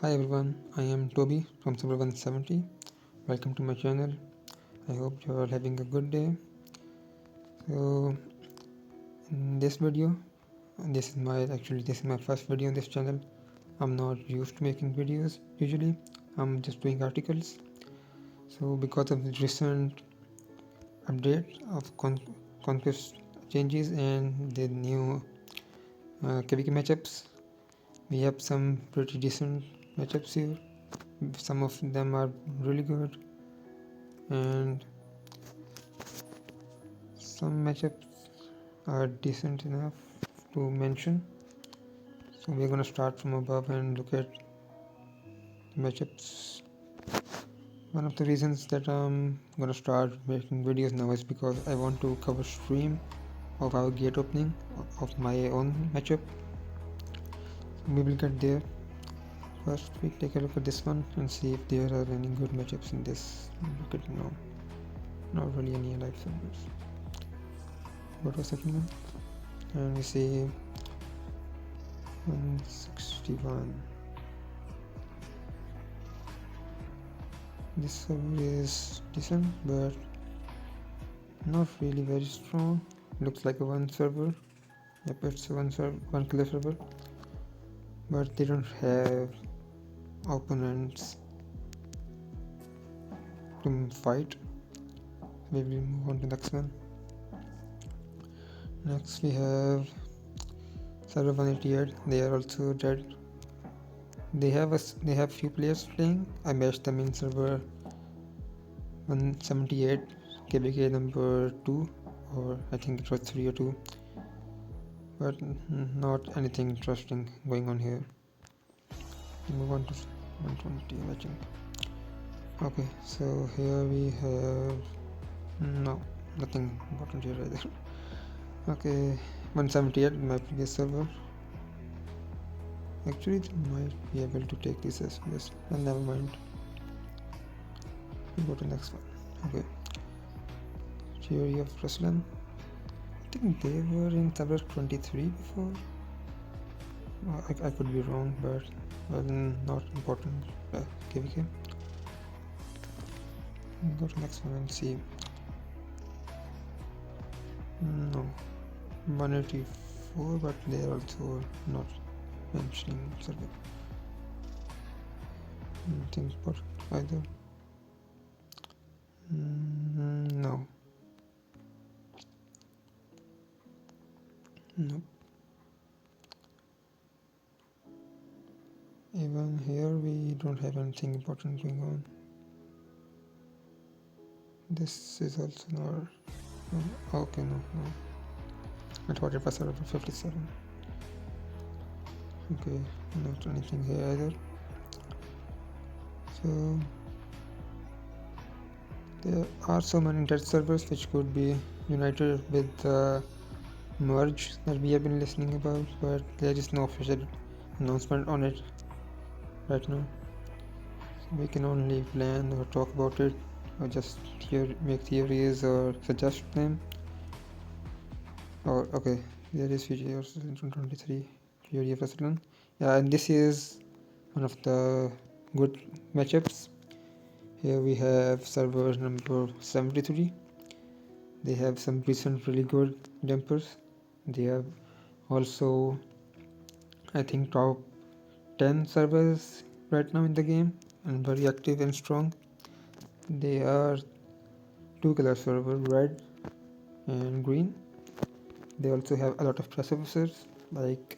Hi everyone, I am Tobi from server 170. Welcome to my channel. I hope you are having a good day. So in this video, this is my first video on this channel. I'm not used to making videos usually. I'm just doing articles. So because of the recent update of Conquest changes and the new KVK matchups, we have some pretty decent matchups here. Some of them are really good and some matchups are decent enough to mention. So we're gonna start from above and look at the matchups. One of the reasons that I'm gonna start making videos now is because I want to cover stream of our gate opening of my own matchup. So we will get there. First we take a look at this one and see if there are any good matchups in this. Look at no, not really any live servers. Go to a second one and we see 161. This server is decent but not really very strong. Looks like a one server. Yep, it's a one killer server, but they don't have opponents to fight. We will move on to the next one. Next we have server 188. They are also dead. They have few players playing. I matched them in server 178 KVK number 2, or I think it was 3 or 2, but not anything interesting going on here. Move on to 120 matching. Okay, so here we have nothing important here either. Okay, 178 my previous server. Actually they might be able to take this as this, and never mind. We go to the next one. Okay, Theory of Ruslan. I think they were in server 23 before. I could be wrong, but not important. KVK. Go to the next one and see. No, 184, but they are also not mentioning server. Nothing important either. No. Nope. Even here we don't have anything important going on. This is also not. Okay, no. I thought it was server 57. Okay, not anything here either. So there are so many dead servers which could be united with the merge that we have been listening about, but there is no official announcement on it right now. So we can only plan or talk about it, or just make theories or suggest them. Or okay, there is Fiji versus 23 Fury versus Lund. Yeah, and this is one of the good matchups. Here we have server number 73. They have some recent really good jumpers. They have also, I think, top 10 servers right now in the game and very active and strong. They are two color server, red and green. They also have a lot of press officers, like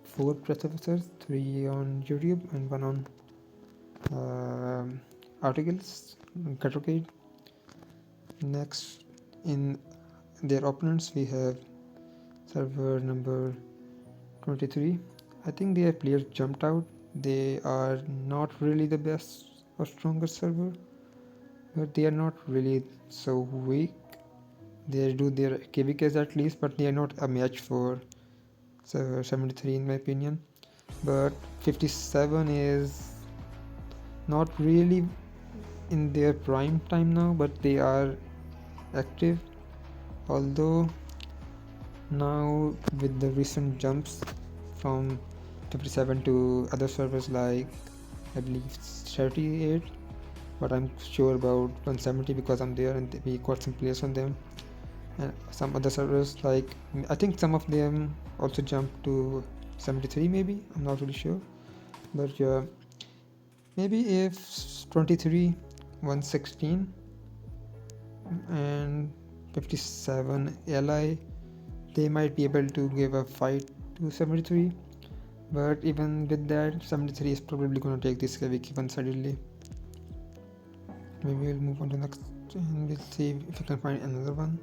4 press officers, 3 on YouTube and 1 on articles, Catrocade. Next, in their opponents, we have server number 23. I think their players jumped out. They are not really the best or strongest server, but they are not really so weak. They do their KVKs at least, but they are not a match for server 73 in my opinion. But 57 is not really in their prime time now, but they are active. Although now with the recent jumps from 57 to other servers like I believe it's 38, but I'm sure about 170 because I'm there and we got some players on them. And some other servers, like I think some of them also jumped to 73 maybe, I'm not really sure, but yeah, maybe if 23 116 and 57 li, they might be able to give a fight to 73, but even with that 73 is probably gonna take this KVK one-sidedly. Maybe we'll move on to next and we'll see if we can find another one.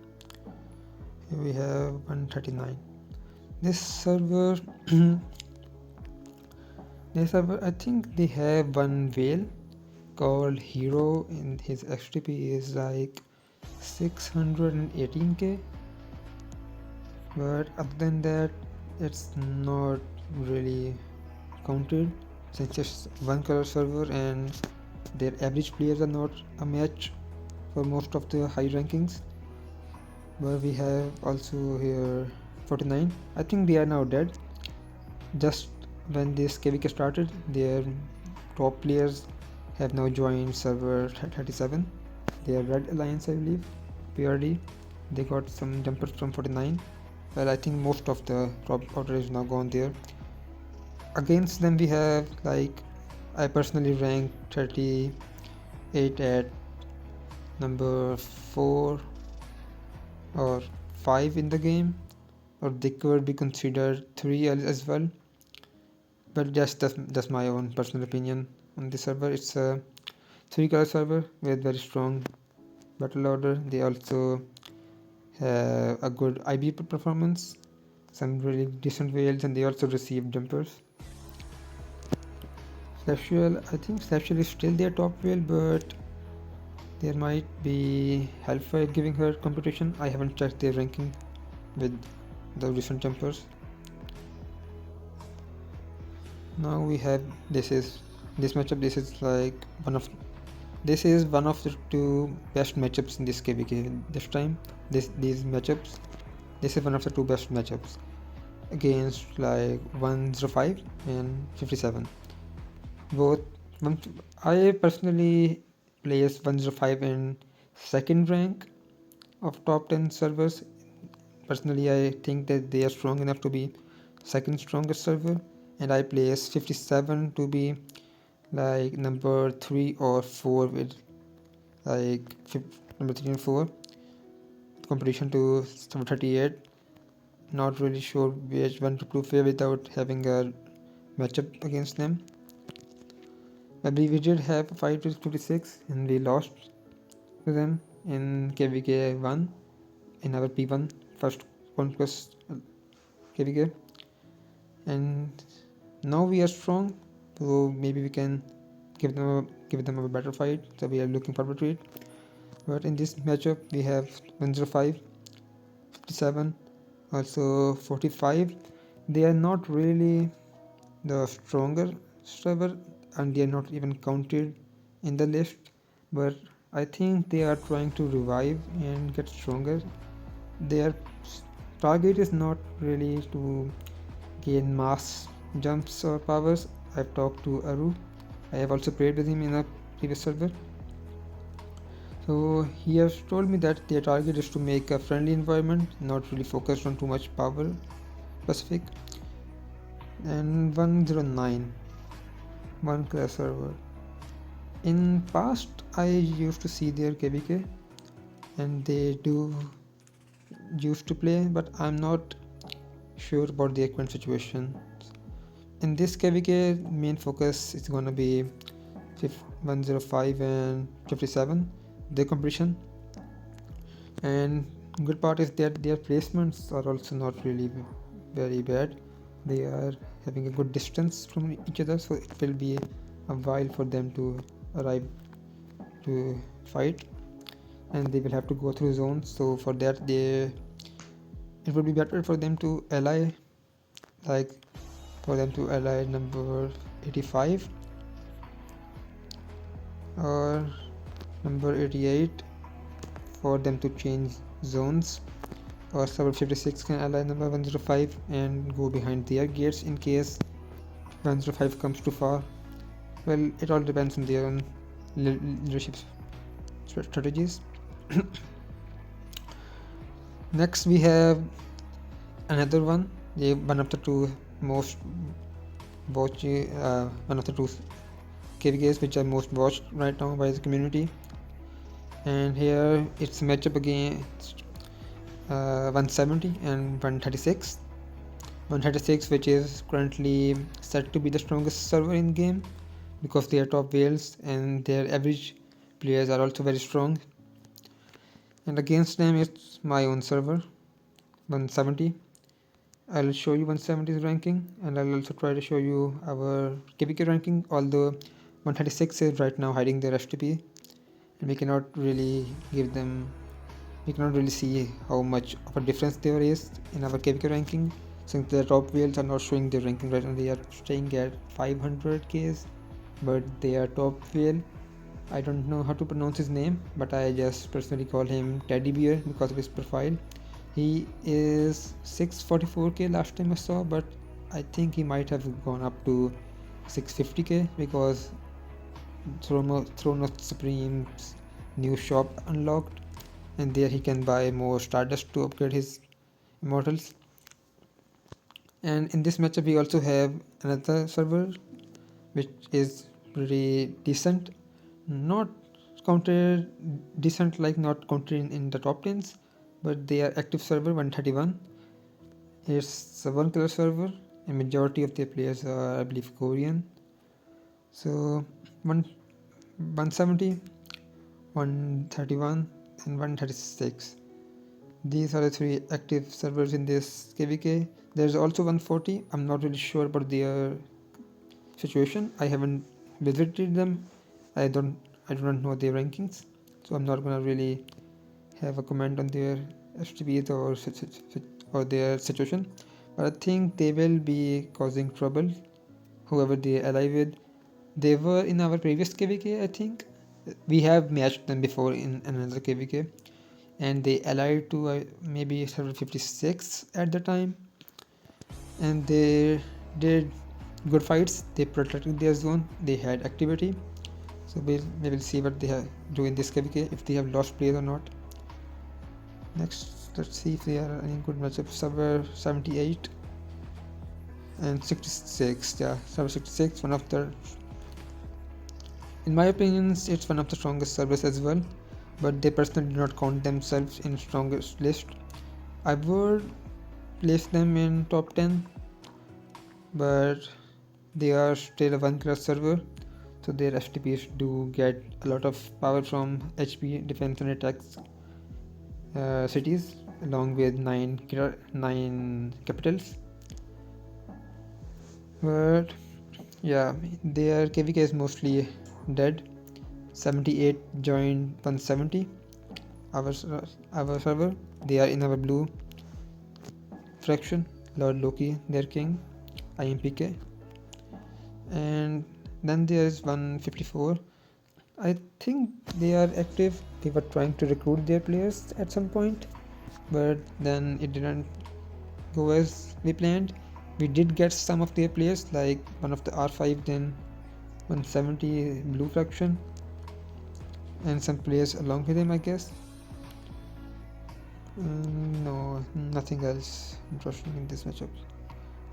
Here we have 139. This server I think they have one whale called Hero, and his XTP is like 618k, but other than that it's not really counted since it's one color server and their average players are not a match for most of the high rankings. But we have also here 49. I think they are now dead. Just when this KVK started, their top players have now joined server 37. They are Red Alliance, I believe, PRD. They got some jumpers from 49. Well, I think most of the top order is now gone there. Against them we have, like, I personally rank 38 at number 4 or 5 in the game, or they could be considered 3 as well, but that's my own personal opinion on this server. It's a 3-color server with very strong battle order. They also have a good IB performance, some really decent whales, and they also receive jumpers. Celestial, I think Celestial is still their top whale, but there might be Hellfire giving her competition. I haven't checked their ranking with the recent jumpers. Now we have this matchup. This is one of the 2 best matchups in this KVK this time. These matchups, this is one of the 2 best matchups against like 105 and 57. Both I personally place 105 in second rank of top 10 servers. Personally, I think that they are strong enough to be second strongest server, and I place 57 to be like number 3 or 4 with like number 3 and 4 competition to 38. Not really sure which one to prefer without having a matchup against them. I believe we did have a fight with 56 and we lost to them in KVK 1 in our P1 first Conquest KVK, and now we are strong, so maybe we can give them a better fight, so we are looking forward to it. But in this matchup we have 105, 57, also 45. They are not really the stronger server and they are not even counted in the list, but I think they are trying to revive and get stronger. Their target is not really to gain mass jumps or powers. I've talked to Aru. I have also played with him in a previous server. So he has told me that their target is to make a friendly environment, not really focused on too much power specific. And 109, one class server. In past I used to see their KVK and they do used to play, but I'm not sure about their current situation. In this KVK, main focus is gonna be 105 and 57, their competition. And good part is that their placements are also not really very bad. They are having a good distance from each other, so it will be a while for them to arrive to fight, and they will have to go through zones. So for that it would be better for them to ally, like for them to ally number 85 or number 88 for them to change zones, or server 56 can ally number 105 and go behind their gates in case 105 comes too far. Well, it all depends on their own leadership strategies. Next we have another one, one of the two most watched, one of the two KVKs which are most watched right now by the community. And here it's a matchup against 170 and 136. 136, which is currently said to be the strongest server in game because they are top whales and their average players are also very strong. And against them it's my own server, 170. I'll show you 170's ranking, and I'll also try to show you our KVK ranking, although 136 is right now hiding their FTP and we cannot really see how much of a difference there is in our KVK ranking, since the top whales are not showing their ranking right now. They are staying at 500Ks, but they are top whale. I don't know how to pronounce his name, but I just personally call him Teddy Bear because of his profile. He is 644K last time I saw, but I think he might have gone up to 650K because Throne of Supreme's new shop unlocked, and there he can buy more Stardust to upgrade his immortals. And in this matchup we also have another server which is pretty decent, not counted decent, like not counted in the top 10s, but they are active server 131. It's a one color server and majority of their players are, I believe, Korean. So 170, 131 and 136, these are the three active servers in this KVK. There's also 140. I'm not really sure about their situation. I haven't visited them. I do not know their rankings, so I'm not gonna really have a comment on their STPs or their situation. But I think they will be causing trouble, whoever they ally with. They were in our previous KVK, I think. We have matched them before in another KVK, and they allied to maybe server 56 at the time, and they did good fights. They protected their zone, they had activity. So we will see what they do in this KVK, if they have lost players or not. Next, let's see if they are any good matchups. Server 78 and 66. Yeah, server 66, one of the, in my opinion, it's one of the strongest servers as well, but they personally do not count themselves in strongest list. I would place them in top 10, but they are still a one class server, so their FTPs do get a lot of power from HP, defense and attacks cities, along with 9 capitals. But yeah, their KVK is mostly dead. 78 joined 170, our server. They are in our blue fraction. Lord Loki, their king, IMPK. And then there is 154. I think they are active. They were trying to recruit their players at some point, but then it didn't go as we planned. We did get some of their players, like one of the R5, then 170 blue fraction, and some players along with him, I guess. No, nothing else interesting in this matchup.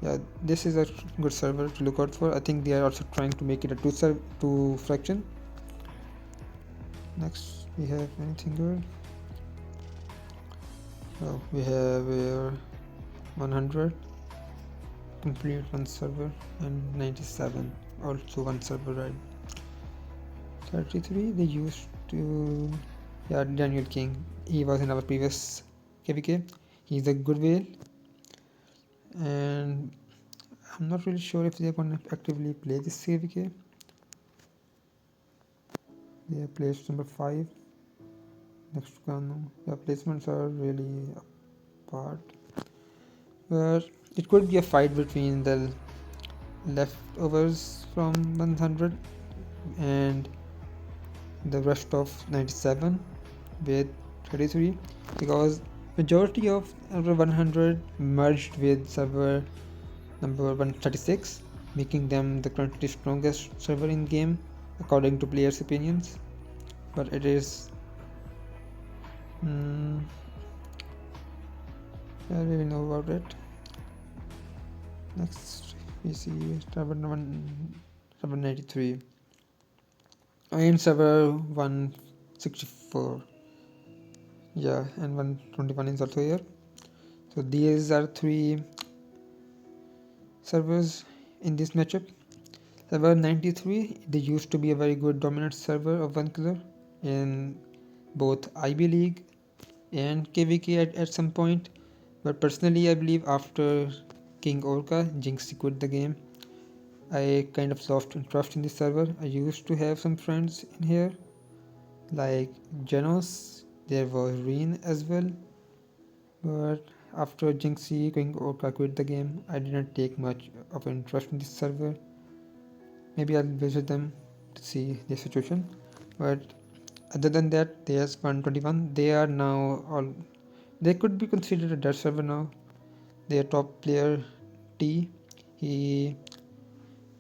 Yeah, this is a good server to look out for. I think they are also trying to make it a two fraction. Next, we have anything good? Oh, we have 100, complete one server, and 97, also one server, right? 33, they used to, yeah, Daniel King. He was in our previous KVK. He's a good whale, and I'm not really sure if they're gonna actively play this KVK. They have placed number 5 next to Kano. Yeah, placements are really apart, but it could be a fight between the leftovers from 100 and the rest of 97 with 33, because majority of server 100 merged with server number 136, making them the currently strongest server in game according to players' opinions. But it is I don't really know about it. Next we see server 93. And server 164. Yeah, and 121 is also here. So these are 3 servers in this matchup. Server 93, they used to be a very good dominant server of one killer in both IB League and KVK at some point. But personally, I believe after King Orca, Jinx quit the game. I kind of lost interest in this server. I used to have some friends in here, like Janos, there was Reen as well. But after Jinxie, King Orca quit the game, I didn't take much of interest in this server. Maybe I'll visit them to see their situation. But other than that, there's 121. They are now all. They could be considered a dead server now. Their top player T, he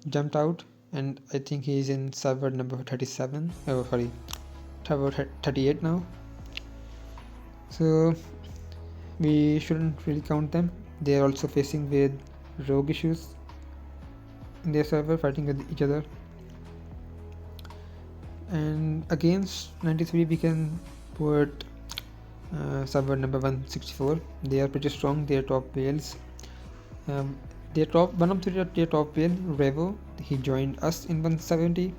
jumped out, and I think he's in server number 37. Oh, sorry, server 38 now. So we shouldn't really count them. They are also facing with rogue issues in their server, fighting with each other. And against 93 we can put server number 164. They are pretty strong. Their top whales, one of their top whale, Revo, he joined us in 170,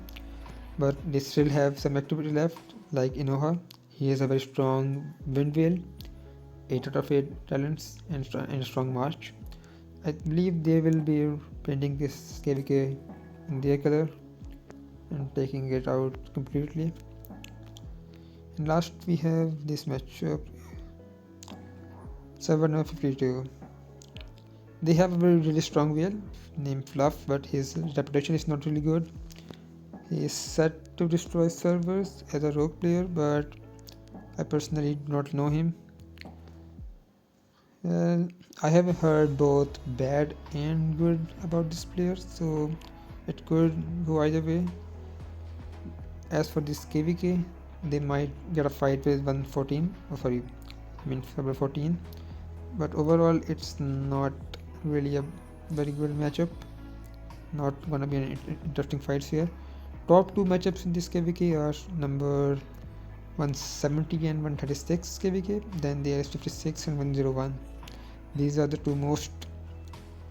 but they still have some activity left, like Inoha. He is a very strong wind whale, 8 out of 8 talents and a strong march. I believe they will be painting this KVK in their color and taking it out completely. And last we have this matchup, server number 52. They have a really strong whale named Fluff, but his reputation is not really good. He is set to destroy servers as a rogue player, but I personally do not know him. I have heard both bad and good about this player, so it could go either way. As for this KVK, they might get a fight with 114. Server 14. But overall, it's not really a very good matchup. Not gonna be an interesting fights here. Top 2 matchups in this KVK are number 170 and 136 KVK. Then there is 56 and 101. These are the 2 most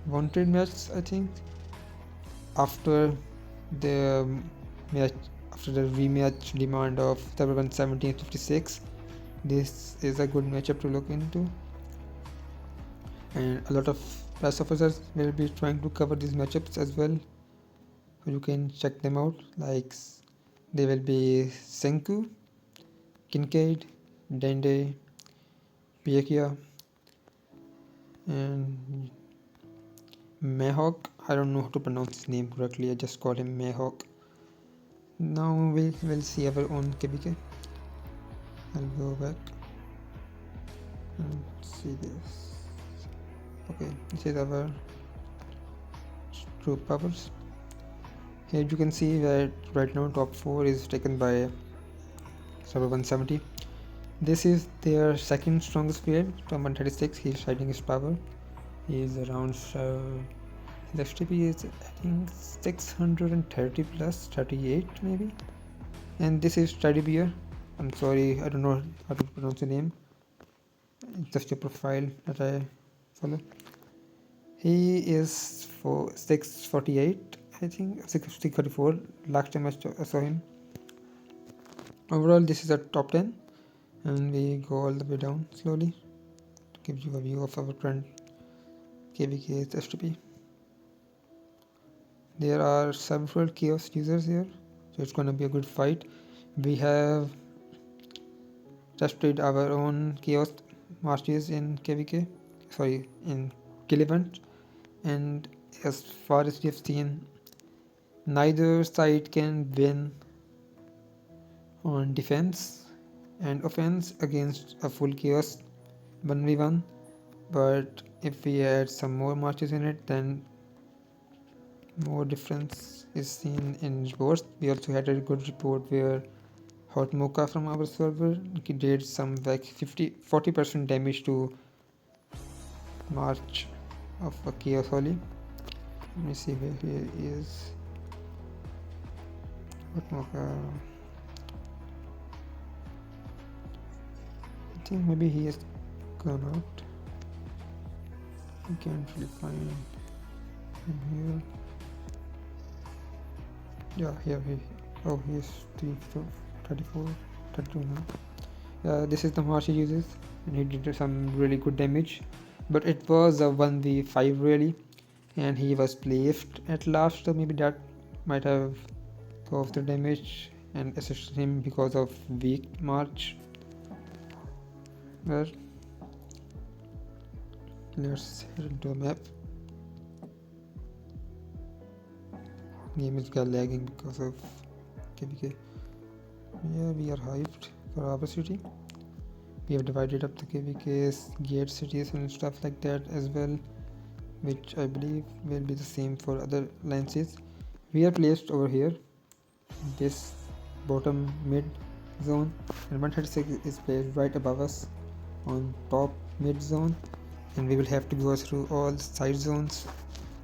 wanted matches, I think. After the rematch demand of server 170 and 56, this is a good matchup to look into. And a lot of press officers will be trying to cover these matchups as well, so you can check them out. Like they will be Senku, Kincaid, Dende, Piekia, and Mayhawk. I don't know how to pronounce his name correctly, I just call him Mayhawk. Now we'll see our own KVK. I'll go back and see this. Okay, this is our troop powers. Here you can see that right now top 4 is taken by server 170. This is their second strongest player from 136. He is hiding his power. He is around his XTP is I think 630 plus 38 maybe. And this is Teddy Bear. I'm sorry, I don't know how to pronounce the name. It's just a profile that I follow. He is for 648, I think 644 last time I saw him. Overall, this is a top 10, and we go all the way down slowly to give you a view of our current KVK's STP. There are several chaos users here, so it's gonna be a good fight. We have tested our own chaos marches in KVK, in Kill Event, and as far as we have seen, neither side can win on defense and offense against a full chaos 1v1, but if we add some more marches in it, then more difference is seen in reports. We also had a good report where Hot Mocha from our server did some like 40% damage to March of a Chaos Holy. Let me see where he is. Hot Mocha. I think maybe he has gone out. I can't really find him here. Yeah, here he. Oh, he's 34, 32 now. Yeah, this is the march he uses, and he did some really good damage. But it was a 1v5 really, and he was placed at last, so maybe that might have caused the damage and assisted him because of weak march. Well, let's head into a map. Game is lagging because of KVK. Yeah, we are hyped for our city. We have divided up the KVK's gate cities and stuff like that as well, which I believe will be the same for other alliances. We are placed over here, this bottom mid zone, and 136 is placed right above us on top mid zone, and we will have to go through all side zones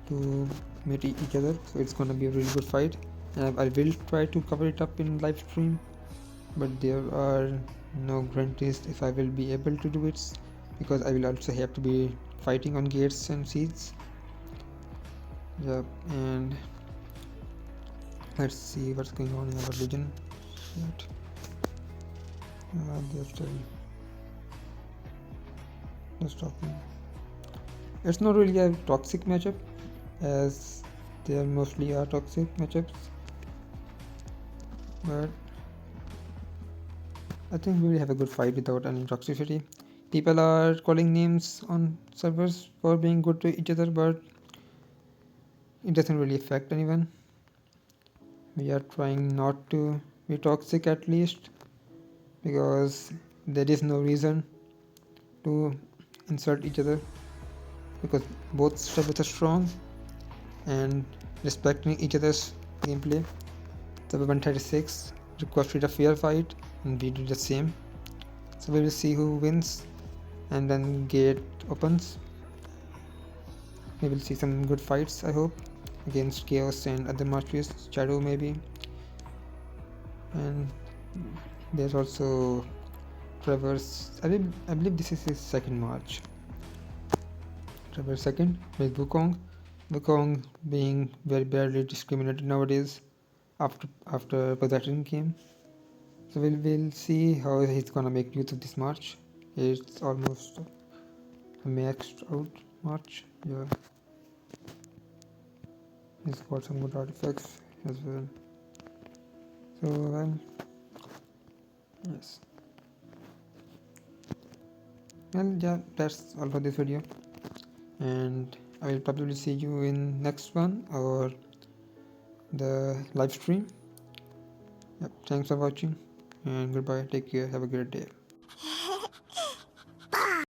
to meet each other. So it's gonna be a really good fight, and I will try to cover it up in live stream, but there are no guarantees if I will be able to do it, because I will also have to be fighting on gates and seeds. Yep, and let's see what's going on in our region. They're still just talking. It's not really a toxic matchup, as they mostly are toxic matchups, but I think we will have a good fight without any toxicity. People are calling names on servers for being good to each other, but it doesn't really affect anyone. We are trying not to be toxic at least, because there is no reason to insult each other, because both servers are strong and respecting each other's gameplay. Server 136 requested a fair fight, and we did the same. So we will see who wins, and then gate opens. We will see some good fights, I hope, against Chaos and other marches, Shadow maybe. And there's also Trevor's. I believe this is his second march. Trevor second with Wukong. Wukong being very badly discriminated nowadays after Poseidon came. So we'll see how he's gonna make use of this march. It's almost a maxed out march. Yeah, he's got some good artifacts as well. So yes. Well, yeah, that's all for this video, and I will probably see you in next one or the live stream. Yep, thanks for watching, and goodbye. Take care. Have a great day.